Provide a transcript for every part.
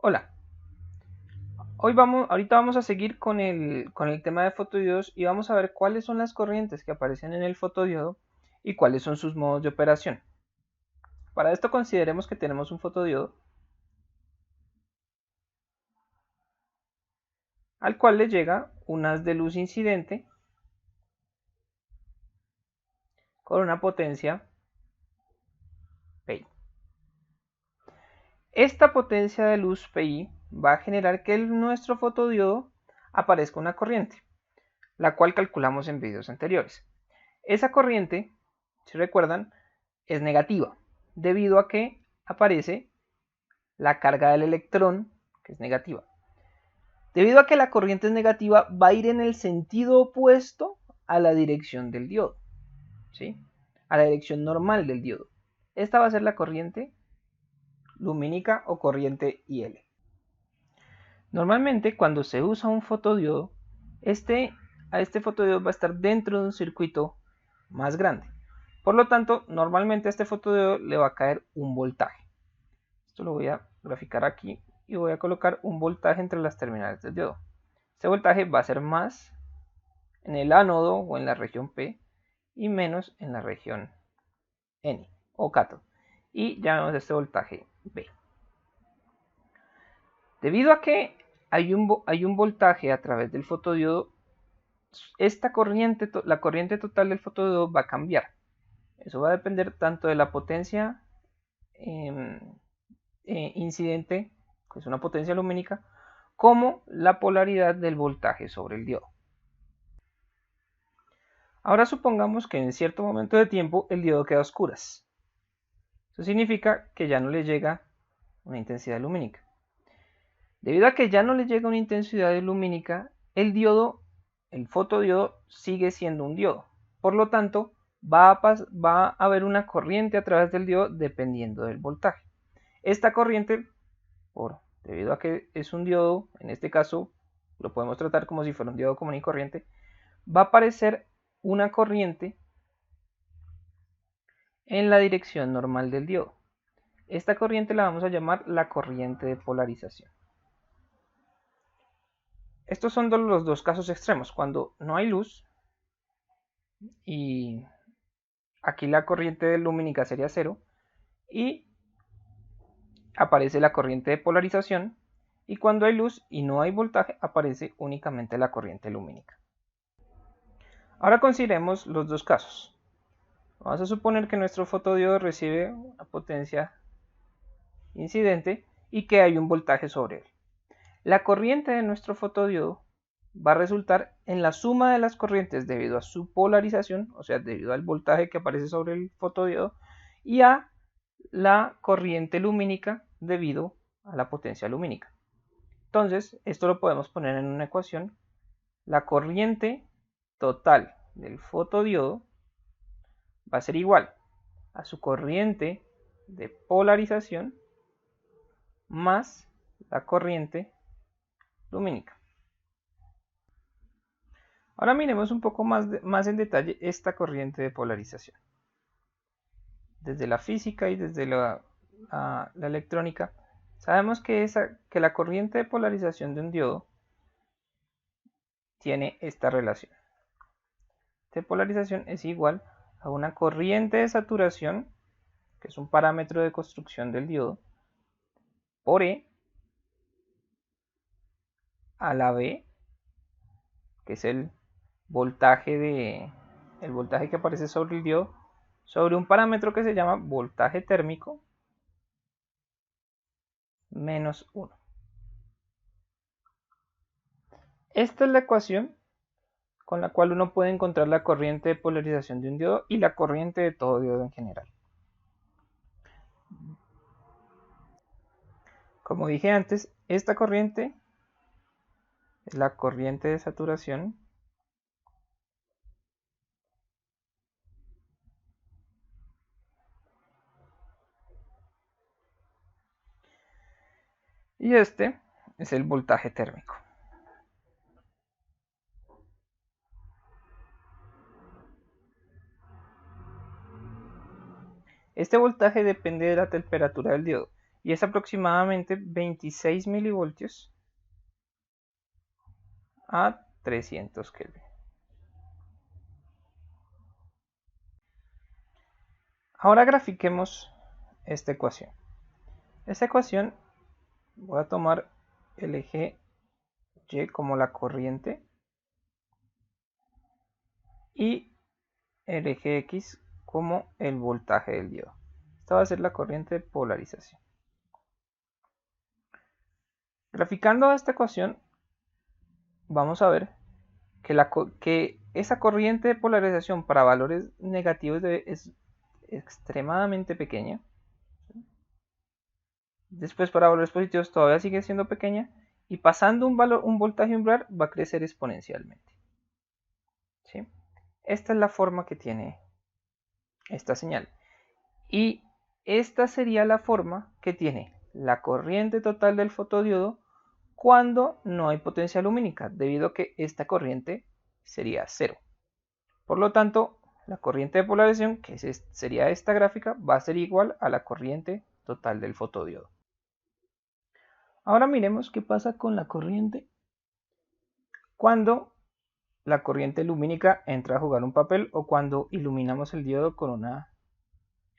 Hola, ahorita vamos a seguir con el tema de fotodiodos y vamos a ver cuáles son las corrientes que aparecen en el fotodiodo y cuáles son sus modos de operación. Para esto consideremos que tenemos un fotodiodo al cual le llega un haz de luz incidente con una potencia Pi. Esta potencia de luz Pi va a generar que en nuestro fotodiodo aparezca una corriente, la cual calculamos en videos anteriores. Esa corriente, si recuerdan, es negativa, debido a que aparece la carga del electrón, que es negativa. Debido a que la corriente es negativa, va a ir en el sentido opuesto a la dirección del diodo, ¿sí? A la dirección normal del diodo. Esta va a ser la corriente lumínica o corriente IL. Normalmente cuando se usa un fotodiodo, este fotodiodo va a estar dentro de un circuito más grande. Por lo tanto, normalmente a este fotodiodo le va a caer un voltaje. Esto lo voy a graficar aquí y voy a colocar un voltaje entre las terminales del diodo. Este voltaje va a ser más en el ánodo o en la región P y menos en la región N o cátodo. Y llamamos este voltaje B. Debido a que hay un voltaje a través del fotodiodo, la corriente total del fotodiodo va a cambiar. Eso va a depender tanto de la potencia incidente, que es una potencia lumínica, como la polaridad del voltaje sobre el diodo. Ahora supongamos que en cierto momento de tiempo el diodo queda a oscuras. Eso significa que ya no le llega una intensidad lumínica. Debido a que ya no le llega una intensidad lumínica, el fotodiodo sigue siendo un diodo. Por lo tanto, va a haber una corriente a través del diodo dependiendo del voltaje. Esta corriente, debido a que es un diodo, en este caso lo podemos tratar como si fuera un diodo común y corriente, va a aparecer una corriente en la dirección normal del diodo. Esta corriente la vamos a llamar la corriente de polarización. Estos son los dos casos extremos, cuando no hay luz y aquí la corriente lumínica sería 0 y aparece la corriente de polarización, y cuando hay luz y no hay voltaje aparece únicamente la corriente lumínica. Ahora consideremos los dos casos. Vamos a suponer que nuestro fotodiodo recibe una potencia incidente y que hay un voltaje sobre él. La corriente de nuestro fotodiodo va a resultar en la suma de las corrientes debido a su polarización, o sea, debido al voltaje que aparece sobre el fotodiodo, y a la corriente lumínica debido a la potencia lumínica. Entonces, esto lo podemos poner en una ecuación. La corriente total del fotodiodo va a ser igual a su corriente de polarización más la corriente lumínica. Ahora miremos un poco más en detalle esta corriente de polarización. Desde la física y desde la electrónica, sabemos que la corriente de polarización de un diodo tiene esta relación. De polarización es igual a una corriente de saturación, que es un parámetro de construcción del diodo, por E a la B, que es el voltaje que aparece sobre el diodo, sobre un parámetro que se llama voltaje térmico menos 1. Esta es la ecuación con la cual uno puede encontrar la corriente de polarización de un diodo y la corriente de todo diodo en general. Como dije antes, esta corriente es la corriente de saturación y este es el voltaje térmico. Este voltaje depende de la temperatura del diodo. y es aproximadamente 26 milivoltios a 300 Kelvin. Ahora grafiquemos esta ecuación. Esta ecuación voy a tomar el eje Y como la corriente y el eje X como el voltaje del diodo. Esta va a ser la corriente de polarización. Graficando esta ecuación, vamos a ver que esa corriente de polarización para valores negativos es extremadamente pequeña. Después para valores positivos todavía sigue siendo pequeña. Y pasando un voltaje umbral va a crecer exponencialmente. ¿Sí? Esta es la forma que tiene esta señal. Y esta sería la forma que tiene la corriente total del fotodiodo cuando no hay potencia lumínica, debido a que esta corriente sería cero. Por lo tanto, la corriente de polarización, que sería esta gráfica, va a ser igual a la corriente total del fotodiodo. Ahora miremos qué pasa con la corriente cuando la corriente lumínica entra a jugar un papel o cuando iluminamos el diodo con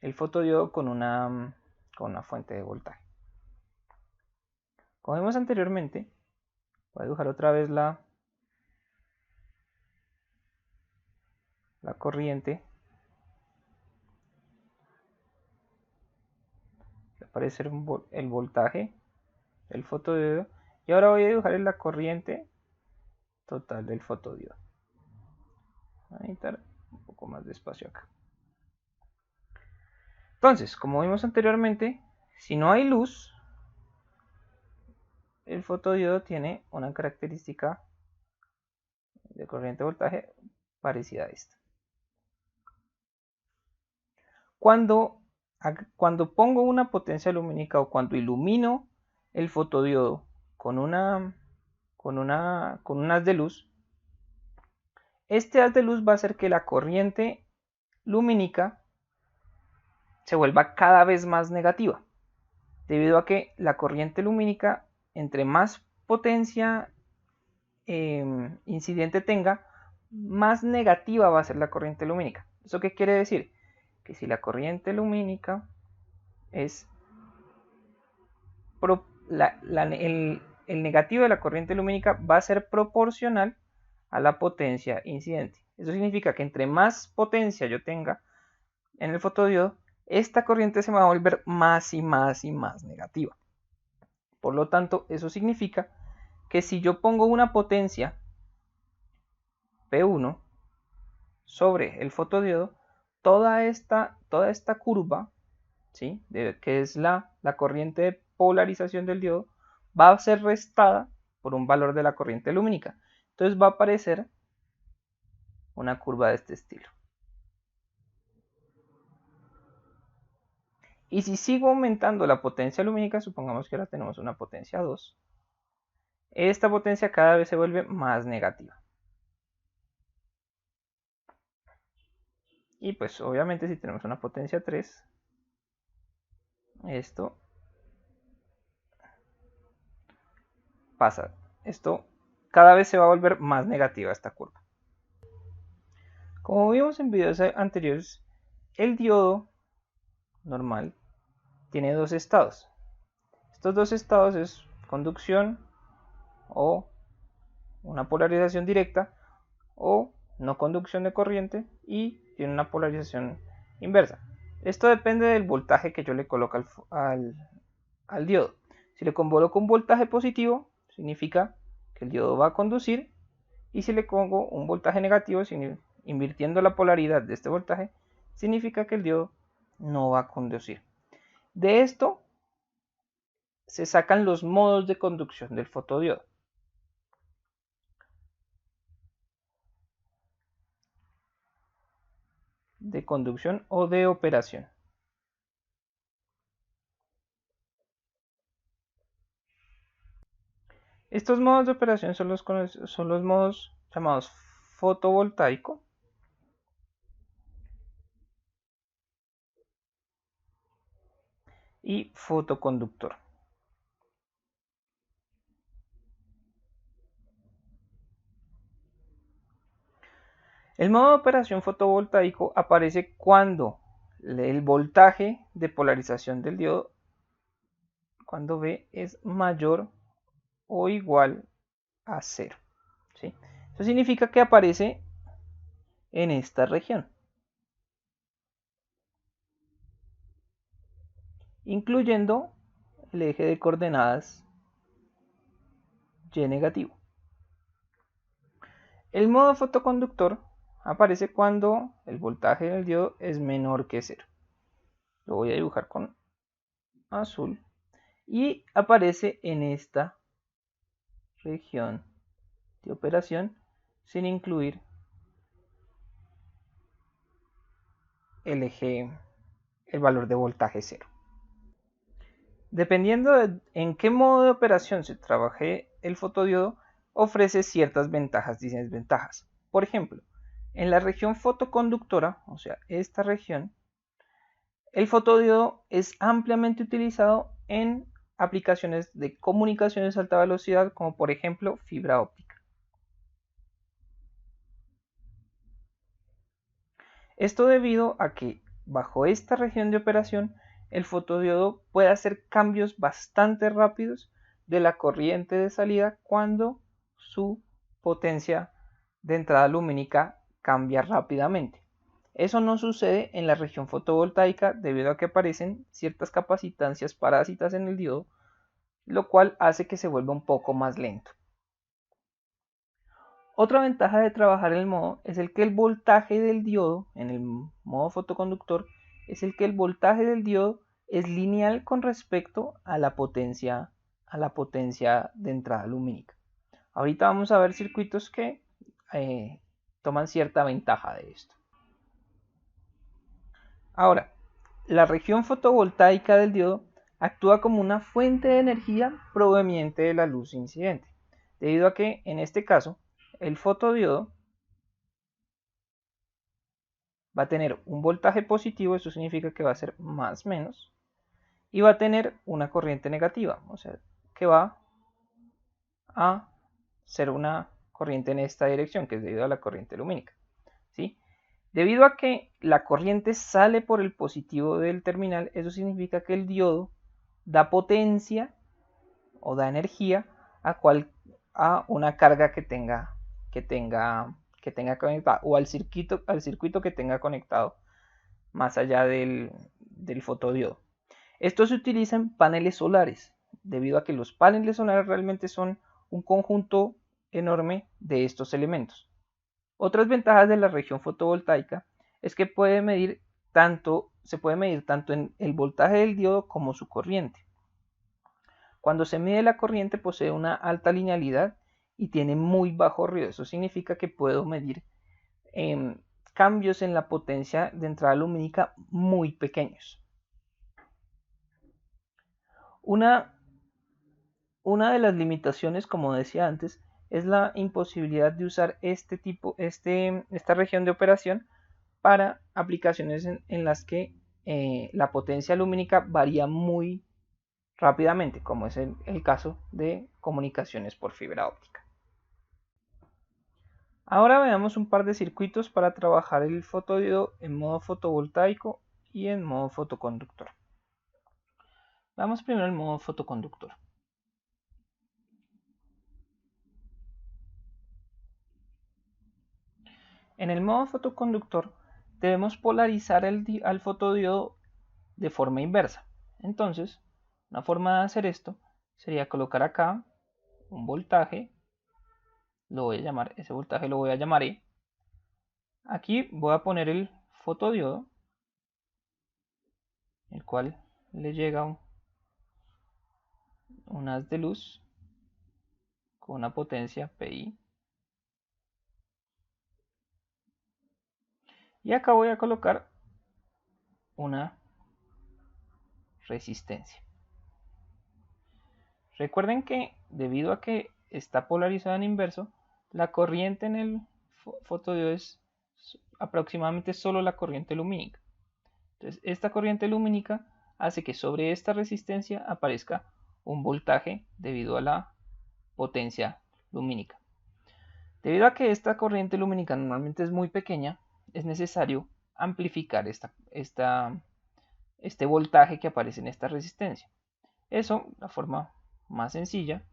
el fotodiodo con una fuente de voltaje. Como vimos anteriormente, voy a dibujar otra vez la corriente. Va a aparecer el voltaje del fotodiodo. Y ahora voy a dibujar la corriente total del fotodiodo. Voy a necesitar un poco más de espacio acá. Entonces, como vimos anteriormente, si no hay luz, el fotodiodo tiene una característica de corriente de voltaje parecida a esta. Cuando pongo una potencia lumínica o cuando ilumino el fotodiodo con un haz de luz, este haz de luz va a hacer que la corriente lumínica se vuelva cada vez más negativa, debido a que la corriente lumínica, entre más potencia incidente tenga, más negativa va a ser la corriente lumínica. ¿Eso qué quiere decir? Que si la corriente lumínica es el negativo de la corriente lumínica va a ser proporcional a la potencia incidente. Eso significa que entre más potencia yo tenga en el fotodiodo, esta corriente se va a volver más y más y más negativa. Por lo tanto, eso significa que si yo pongo una potencia P1 sobre el fotodiodo, toda esta curva, ¿sí?, que es la corriente de polarización del diodo, va a ser restada por un valor de la corriente lumínica. Entonces va a aparecer una curva de este estilo. Y si sigo aumentando la potencia lumínica, supongamos que ahora tenemos una potencia 2, esta potencia cada vez se vuelve más negativa. Y pues obviamente si tenemos una potencia 3, esto pasa. Esto cada vez se va a volver más negativa esta curva. Como vimos en videos anteriores, el diodo normal tiene dos estados. Estos dos estados es conducción o una polarización directa o no conducción de corriente y tiene una polarización inversa. Esto depende del voltaje que yo le coloque al diodo. Si le coloco un voltaje positivo, significa que el diodo va a conducir, y si le pongo un voltaje negativo, invirtiendo la polaridad de este voltaje, significa que el diodo no va a conducir. De esto se sacan los modos de conducción del fotodiodo. De conducción o de operación. Estos modos de operación son los modos llamados fotovoltaico, y fotoconductor. El modo de operación fotovoltaico aparece cuando el voltaje de polarización del diodo, cuando V es mayor o igual a 0. ¿Sí? Eso significa que aparece en esta región, incluyendo el eje de coordenadas Y negativo. El modo fotoconductor aparece cuando el voltaje del diodo es menor que 0. Lo voy a dibujar con azul y aparece en esta región de operación sin incluir el valor de voltaje 0. Dependiendo de en qué modo de operación se trabaje el fotodiodo, ofrece ciertas ventajas y desventajas. Por ejemplo, en la región fotoconductora, o sea, esta región, el fotodiodo es ampliamente utilizado en aplicaciones de comunicaciones a alta velocidad, como por ejemplo fibra óptica. Esto debido a que bajo esta región de operación el fotodiodo puede hacer cambios bastante rápidos de la corriente de salida cuando su potencia de entrada lumínica cambia rápidamente. Eso no sucede en la región fotovoltaica debido a que aparecen ciertas capacitancias parásitas en el diodo, lo cual hace que se vuelva un poco más lento. Otra ventaja de trabajar el modo es el que el voltaje del diodo, en el modo fotoconductor, es el que el voltaje del diodo es lineal con respecto a la potencia de entrada lumínica. Ahorita vamos a ver circuitos que toman cierta ventaja de esto. Ahora, la región fotovoltaica del diodo actúa como una fuente de energía proveniente de la luz incidente, debido a que en este caso el fotodiodo va a tener un voltaje positivo, eso significa que va a ser más menos, y va a tener una corriente negativa, o sea, que va a ser una corriente en esta dirección, que es debido a la corriente lumínica. ¿Sí? Debido a que la corriente sale por el positivo del terminal, eso significa que el diodo da potencia o da energía a una carga que tenga conectada, o al circuito que tenga conectado más allá del fotodiodo. Esto se utiliza en paneles solares, debido a que los paneles solares realmente son un conjunto enorme de estos elementos. Otras ventajas de la región fotovoltaica es que se puede medir tanto en el voltaje del diodo como su corriente. Cuando se mide la corriente posee una alta linealidad y tiene muy bajo ruido. Eso significa que puedo medir cambios en la potencia de entrada lumínica muy pequeños. Una de las limitaciones, como decía antes, es la imposibilidad de usar esta región de operación para aplicaciones en las que la potencia lumínica varía muy rápidamente, como es el caso de comunicaciones por fibra óptica. Ahora veamos un par de circuitos para trabajar el fotodiodo en modo fotovoltaico y en modo fotoconductor. Vamos primero al modo fotoconductor. En el modo fotoconductor debemos polarizar al fotodiodo de forma inversa. Entonces, una forma de hacer esto sería colocar acá un voltaje, ese voltaje lo voy a llamar E. Aquí voy a poner el fotodiodo, el cual le llega un haz de luz con una potencia Pi. Y acá voy a colocar una resistencia. Recuerden que debido a que está polarizada en inverso, la corriente en el fotodiodo es aproximadamente solo la corriente lumínica. Entonces, esta corriente lumínica hace que sobre esta resistencia aparezca un voltaje debido a la potencia lumínica. Debido a que esta corriente lumínica normalmente es muy pequeña, es necesario amplificar este voltaje que aparece en esta resistencia. Eso, la forma más sencilla,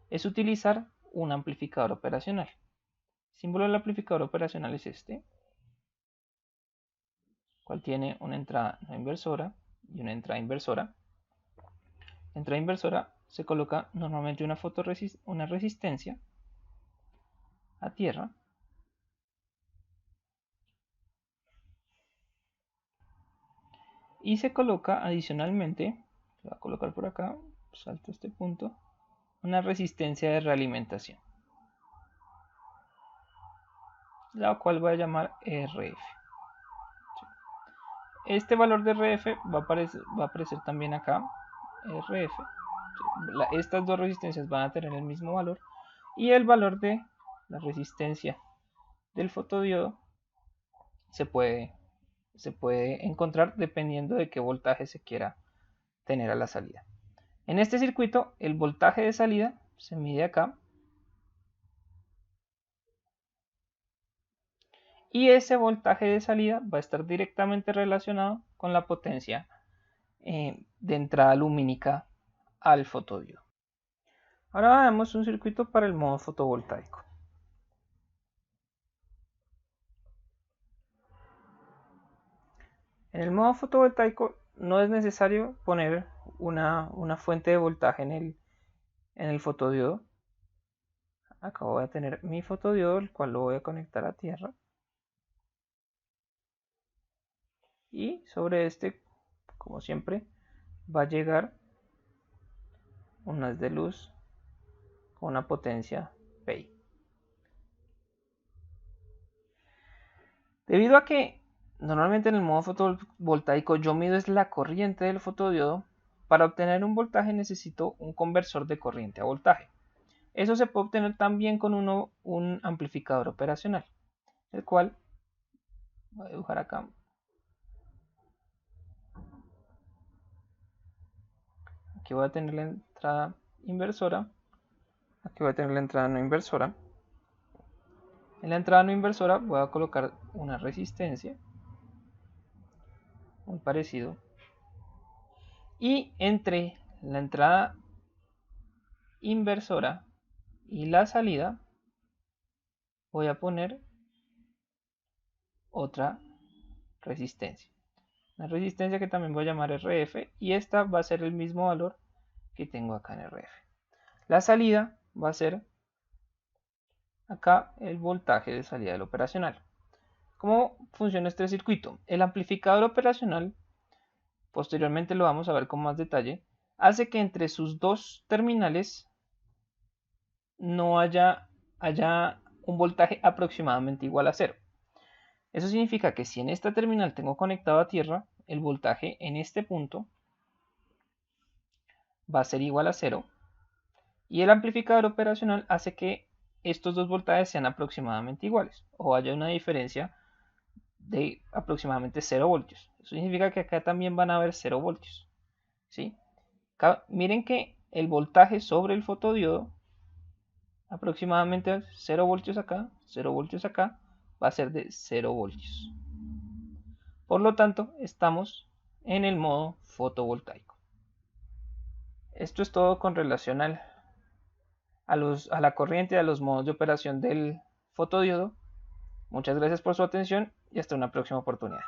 es utilizar un amplificador operacional. El símbolo del amplificador operacional es este, cual tiene una entrada no inversora y una entrada inversora. La entrada inversora se coloca normalmente una resistencia a tierra y se coloca adicionalmente, voy a colocar por acá, salto este punto, una resistencia de realimentación, la cual voy a llamar RF. Este valor de RF va a aparecer también acá, RF. Estas dos resistencias van a tener el mismo valor y el valor de la resistencia del fotodiodo se puede encontrar dependiendo de qué voltaje se quiera tener a la salida. En este circuito, el voltaje de salida se mide acá y ese voltaje de salida va a estar directamente relacionado con la potencia de entrada lumínica al fotodiodo. Ahora veamos un circuito para el modo fotovoltaico. En el modo fotovoltaico no es necesario poner una fuente de voltaje en el fotodiodo. Acá voy a tener mi fotodiodo, el cual lo voy a conectar a tierra. Y sobre este, como siempre, va a llegar un haz de luz con una potencia Pi. Debido a que normalmente en el modo fotovoltaico yo mido es la corriente del fotodiodo, para obtener un voltaje necesito un conversor de corriente a voltaje. Eso se puede obtener también con un amplificador operacional, el cual voy a dibujar acá. Aquí voy a tener la entrada inversora, aquí voy a tener la entrada no inversora. En la entrada no inversora voy a colocar una resistencia, muy parecido, y entre la entrada inversora y la salida voy a poner otra resistencia, una resistencia que también voy a llamar RF, y esta va a ser el mismo valor que tengo acá en RF. La salida va a ser acá el voltaje de salida del operacional. ¿Cómo funciona este circuito? El amplificador operacional, posteriormente lo vamos a ver con más detalle, hace que entre sus dos terminales no haya un voltaje aproximadamente igual a 0. Eso significa que si en esta terminal tengo conectado a tierra, el voltaje en este punto va a ser igual a 0, y el amplificador operacional hace que estos dos voltajes sean aproximadamente iguales o haya una diferencia de aproximadamente 0 voltios. Eso significa que acá también van a haber 0 voltios, ¿sí? Miren que el voltaje sobre el fotodiodo, aproximadamente 0 voltios acá, 0 voltios acá, va a ser de 0 voltios. Por lo tanto, estamos en el modo fotovoltaico. Esto es todo con relación a la corriente y a los modos de operación del fotodiodo. Muchas gracias por su atención y hasta una próxima oportunidad.